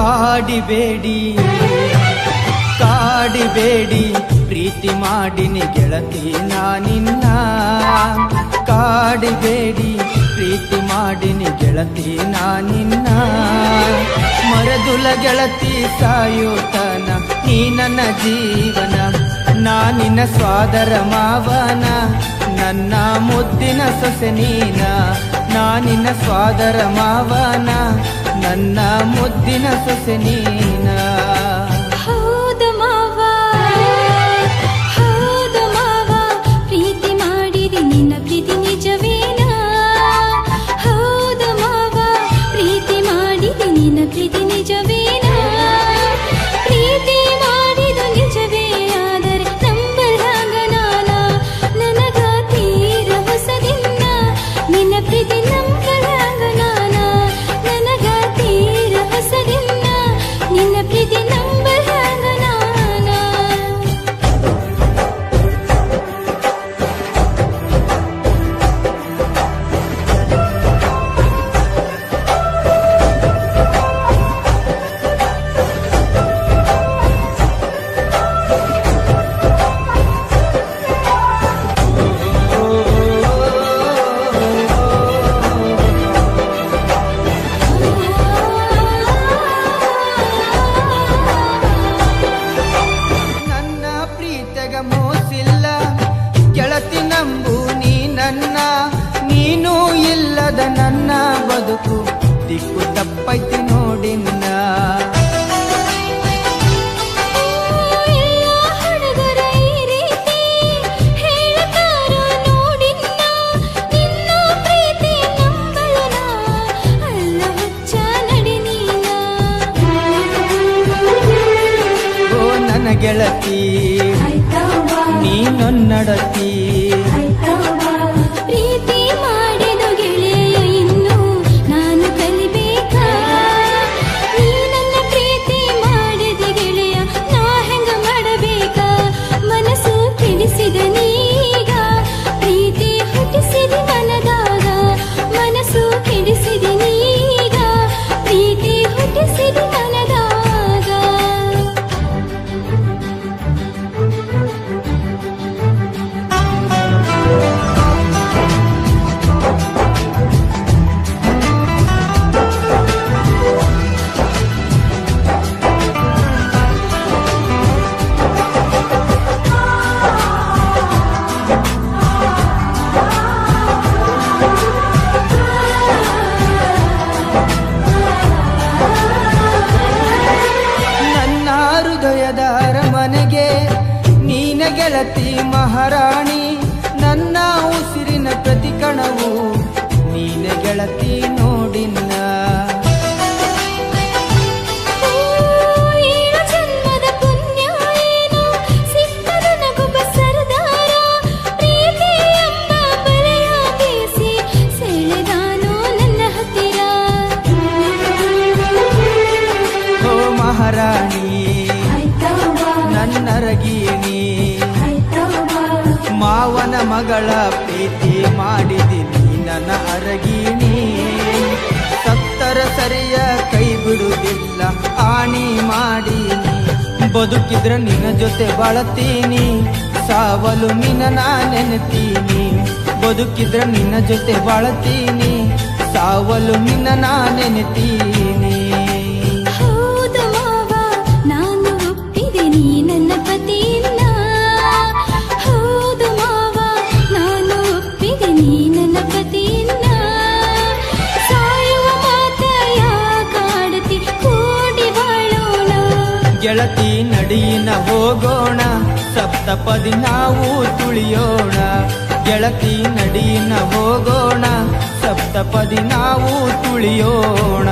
ಕಾಡಿಬೇಡಿ ಕಾಡಿಬೇಡಿ ಪ್ರೀತಿ ಮಾಡಿನಿ ಗೆಳತಿ ನಾನಿನ್ನ ಕಾಡಿಬೇಡಿ ಪ್ರೀತಿ ಮಾಡಿನಿ ಗೆಳತಿ ನಾನಿನ್ನ ಮರದುಲ ಗೆಳತಿ ಸಾಯುತನ ನೀ ನನ್ನ ಜೀವನ ನಾನಿನ್ನ ಸ್ವಾದರ ಮಾವನ ನನ್ನ ಮುದ್ದಿನ ಸೊಸೆ ನೀನ ನಾನಿನ್ನ ಸ್ವಾದರ ಮಾವನ ನನ್ನ ಮುದ್ದಿನ ಸೊಸೆ ನೀನ ಮೋಸಿಲ್ಲ ಗೆಳತಿ ನಂಬು ನೀ ನನ್ನ ನೀನು ಇಲ್ಲದ ನನ್ನ ಬದುಕು ದಿಕ್ಕು ತಪ್ಪೈತಿ ನೋಡಿನ್ನ ಗೆಳತಿ ನೀನೊನ್ನಡತಿ ಪ್ರೀತಿ ಮಾಡಿದ ಗೆಳೆಯ ಇನ್ನು ನಾನು ಕಲಿಬೇಕಾ ನೀ ನನ್ನ ಪ್ರೀತಿ ಮಾಡಿದ ಗೆಳೆಯ ನಾ ಹೆಂಗ ಮಾಡಬೇಕಾ ಮನಸ್ಸು ಕೆಡಿಸಿದ ನೀಗ ಪ್ರೀತಿ ಹುಟ್ಟಿಸಿದ ಮನದಾಗ ಮನಸ್ಸು ಕೆಡಿಸಿದ ನೀಗ ಪ್ರೀತಿ ಹುಟ್ಟಿಸಿದ ಮನದಾಗ ಅರಮನೆಗೆ ನೀನ ಗೆಳತಿ ಮಹಾರಾಣಿ ನನ್ನ ಉಸಿರಿನ ಪ್ರತಿ ಕಣವು ನೀನ ಗೆಳತಿ ನೋಡಿನ್ನ ಜನ್ಮದ ಪುಣ್ಯ ಏನೋ ಸಿಕ್ಕದ ನಗುಬ ಸರದಾರ ಪ್ರೀತಿ ಎಂಬ ಬಲೆಯ ಬೀಸಿ ಸೆಳೆದಾನೋ ನನ್ನ ಹತ್ತಿರ ಓ ಮಹಾರಾಣಿ ನನ್ನರಗೀಣಿ ಮಾವನ ಮಗಳ ಪ್ರೀತಿ ಮಾಡಿದಿನಿ ನನ್ನ ಅರಗೀಣಿ ಸತ್ತರ ಸರಿಯ ಕೈ ಬಿಡುವುದಿಲ್ಲ ಆಣಿ ಮಾಡೀನಿ ಬದುಕಿದ್ರ ನಿನ್ನ ಜೊತೆ ಬಾಳತೀನಿ ಸಾವಲು ನಿನ್ನ ನಾ ನೆನೆತೀನಿ ಬದುಕಿದ್ರ ನಿನ್ನ ಜೊತೆ ಬಾಳತೀನಿ ಸಾವಲು ನಿನ್ನ ನಾ ನೆನೆತೀನಿ ಗೆಳತಿ ನಡಿಯಿನ ಹೋಗೋಣ ಸಪ್ತಪದಿ ನಾವು ತುಳಿಯೋಣ ಗೆಳತಿ ನಡಿಯಿನ ಹೋಗೋಣ ಸಪ್ತಪದಿ ನಾವು ತುಳಿಯೋಣ